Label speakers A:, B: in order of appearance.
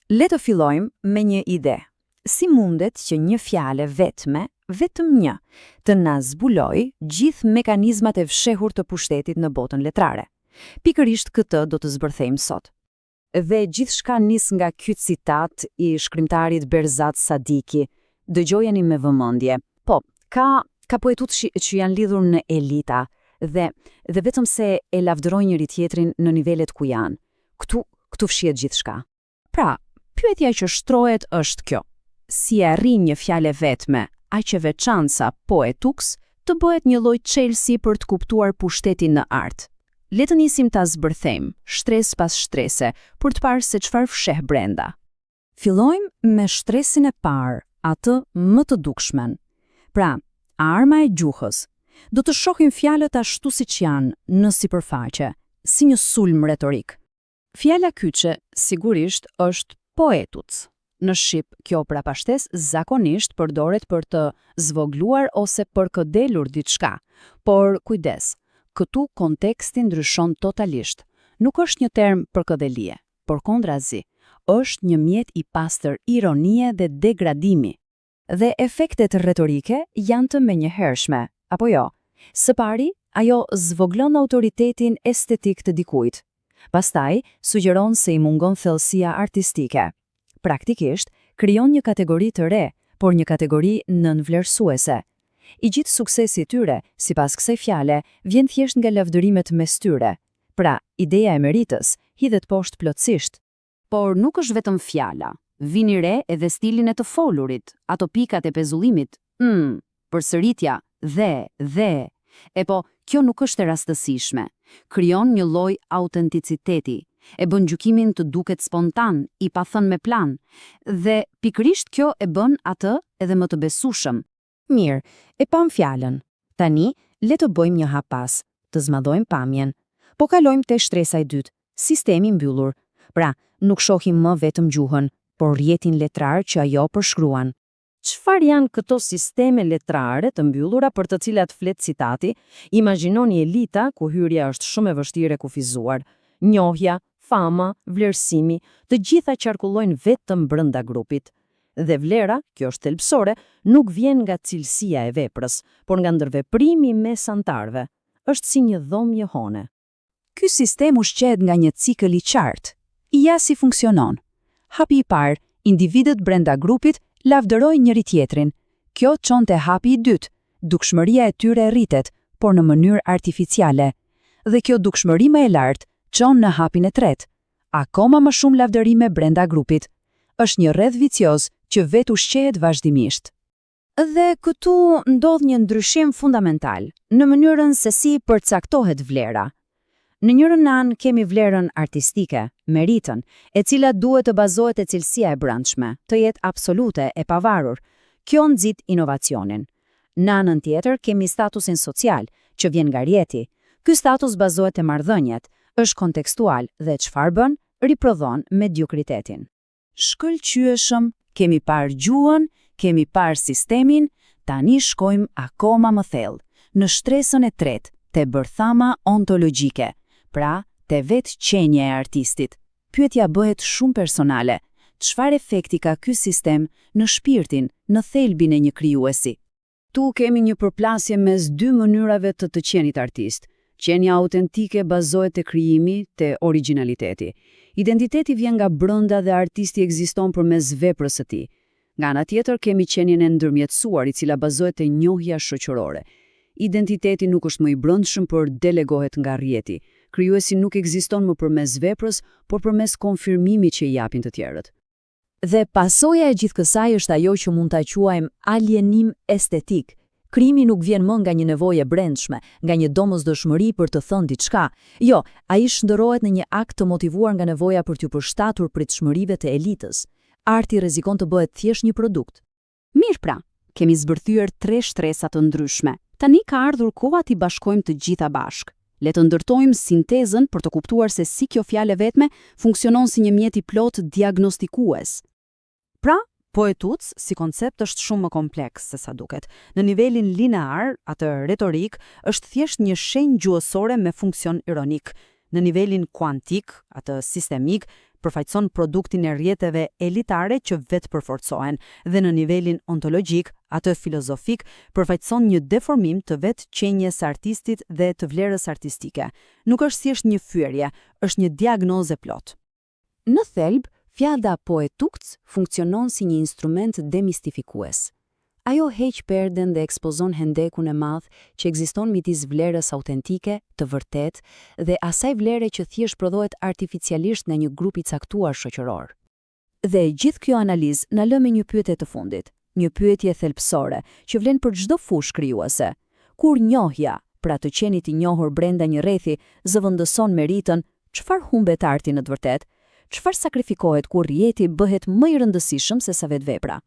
A: Le të fillojmë me një ide. Si mundet që një fjalë vetme, vetëm një, të na zbulojë gjithë mekanizmat e fshehur të pushtetit në botën letrare? Pikërisht këtë do të zbërthejmë sot. Dhe gjithçka nis nga ky citat i shkrimtarit Berzat Sadiki. Dëgjojeni me vëmendje. Po, ka poetut që janë lidhur në elita dhe vetëm se e lavdërojnë njëri tjetrin në nivelet ku janë. Ktu fshihet gjithçka. Pra, pyetja që shtrohet është kjo: si arrin një fjalë vetme, aq e veçantë sa poetuks, të bëhet një lloj çelësi për të kuptuar pushtetin në art? Le të nisim ta zbërthejmë, shtresë pas shtrese, për të parë se çfarë fsheh brenda. Fillojmë me shtresën e parë, atë më të dukshmen. Pra, arma e gjuhës. Do të shohim fjalët ashtu siç janë, në sipërfaqe, si një sulm retorik. Fjala kyçe sigurisht është poetuc. Në shqip, kjo prapashtesë zakonisht përdoret për të zvogluar ose për këdelur diçka. Por kujdes, këtu konteksti ndryshon totalisht. Nuk është një term për këdelie, por kontrazi, është një mjet i pastër ironie dhe degradimi. Dhe efektet retorike janë të menjëhershme, apo jo? Së pari, ajo zvoglon autoritetin estetik të dikujt. Pastaj, sugjeron se i mungon thellësia artistike. Praktikisht, krijon një kategori të re, por një kategori nënvlerësuese. I gjithë suksesi i tyre, sipas kësaj fjale, vjen thjesht nga lavdërimet mes tyre. Pra, ideja e meritës hidhet poshtë plotësisht. Por nuk është vetëm fjala. Vini re edhe stilin e të folurit, ato pikat e pezullimit. Përsëritja, dhe. E po, kjo nuk është e rastësishme. Krijon një lloj autenticiteti, e bën gjykimin të duket spontan, i pathën me plan, dhe pikërisht kjo e bën atë edhe më të besueshëm. Mirë, e pam fjalën. Tani, le të bëjmë një hap pas, të zmadhojmë pamjen. Po kalojmë te shtresa e dytë, sistemi mbyllur. Pra, nuk shohim më vetëm gjuhën, por rrjetin letrar që ajo përshkruan. Çfarë janë këto sisteme letrare të mbyllura për të cilat flet citati? Imagjinoni elita ku hyrja është shumë e vështirë e kufizuar. Njohja, fama, vlerësimi, të gjitha qarkullojnë vetëm brenda grupit. Dhe vlera, kjo është thelbësore, nuk vjen nga cilësia e veprës, por nga ndërveprimi mes antarëve. Është si një dhomje hone. Ky sistem ushqehet nga një cikël i qartë. Ja si funksionon. Hapi i parë, individët brenda grupit lavdërojnë njëri tjetrin. Kjo çon te hapi i dytë, dukshmëria e tyre rritet, por në mënyrë artificiale. Dhe kjo dukshmëri më e lartë çon në hapin e tretë, akoma më shumë lavdërime brenda grupit. Është një rreth vicioz që vetë ushqehet vazhdimisht. Dhe këtu ndodh një ndryshim fundamental në mënyrën se si përcaktohet vlera. Në njërin anë kemi vlerën artistike, meritën, e cila duhet të bazohet te cilësia e brendshme, të jetë absolute e pavarur. Kjo nxit inovacionin. Në anën tjetër kemi statusin social, që vjen nga rjeti. Ky status bazohet te marrëdhëniet, është kontekstual dhe çfarë bën? Riprodhon mediokritetin. Shkëlqyeshëm, kemi parë gjuhën, kemi parë sistemin, tani shkojmë akoma më thellë, në shtresën e tretë, te bërthama ontologjike. Pra, te vetë qenja e artistit. Pyetja bëhet shumë personale. Çfarë efekti ka ky sistem në shpirtin, në thelbin e një krijuesi? Tu kemi një përplasje mes dy mënyrave të qenit artist. Qenia autentike bazohet te krijimi, te origjinaliteti. Identiteti vjen nga brenda dhe artisti ekziston përmes veprës së tij. Nga ana tjetër kemi qenien e ndërmjetësuar, i cila bazohet te njohja shoqërore. Identiteti nuk është më i brendshëm, por delegohet nga rrjeti. Krijuesi nuk ekziston më përmes veprës, por përmes konfirmimit që i japin të tjerët. Dhe pasoja e gjithë kësaj është ajo që mund ta quajmë alienim estetik. Krijimi nuk vjen më nga një nevojë e brendshme, nga një domosdoshmëri për të thënë diçka. Jo, ai shndërrohet në një akt të motivuar nga nevoja për t'u përshtatur pritshmërive të elitës. Arti rrezikon të bëhet thjesht një produkt. Mirë pra, kemi zbërthyer 3 shtresa të ndryshme. Tani ka ardhur koha t'i bashkojmë të gjitha bashk. Le të ndërtojmë sintezën për të kuptuar se si kjo fjalë vetme funksionon si një mjet i plot diagnostikues. Pra, poetuc si koncept është shumë më kompleks se sa duket. Në nivelin linear, atë retorik, është thjesht një shenjë gjuhësore me funksion ironik.
B: Në nivelin kuantik, atë sistemik, përfaqëson produktin e rrjeteve elitare që vetë përforcohen, dhe në nivelin ontologjik, atë filozofik, përfaqëson një deformim të vetë qenjes së artistit dhe të vlerës artistike. Nuk është thjesht një fyerje, është një diagnoze plot.
A: Në thelb, fjala poetukc funksionon si një instrument demistifikues. Ajo heq perden dhe ekspozon hendekun e madh që ekziston midis vlerës autentike, të vërtet, dhe asaj vlere që thjesht prodhohet artificialisht nga një grup i caktuar shoqëror. Dhe gjithë kjo analizë na lë me një pyetje të fundit, një pyetje thelbësore që vlen për çdo fushë krijuese. Kur njohja, pra të qenit i njohur brenda një rrethi, zëvendëson meritën, çfarë humbet arti në të vërtetë? Çfarë sakrifikohet kur rrjeti bëhet më i rëndësishëm se sa vetvepra?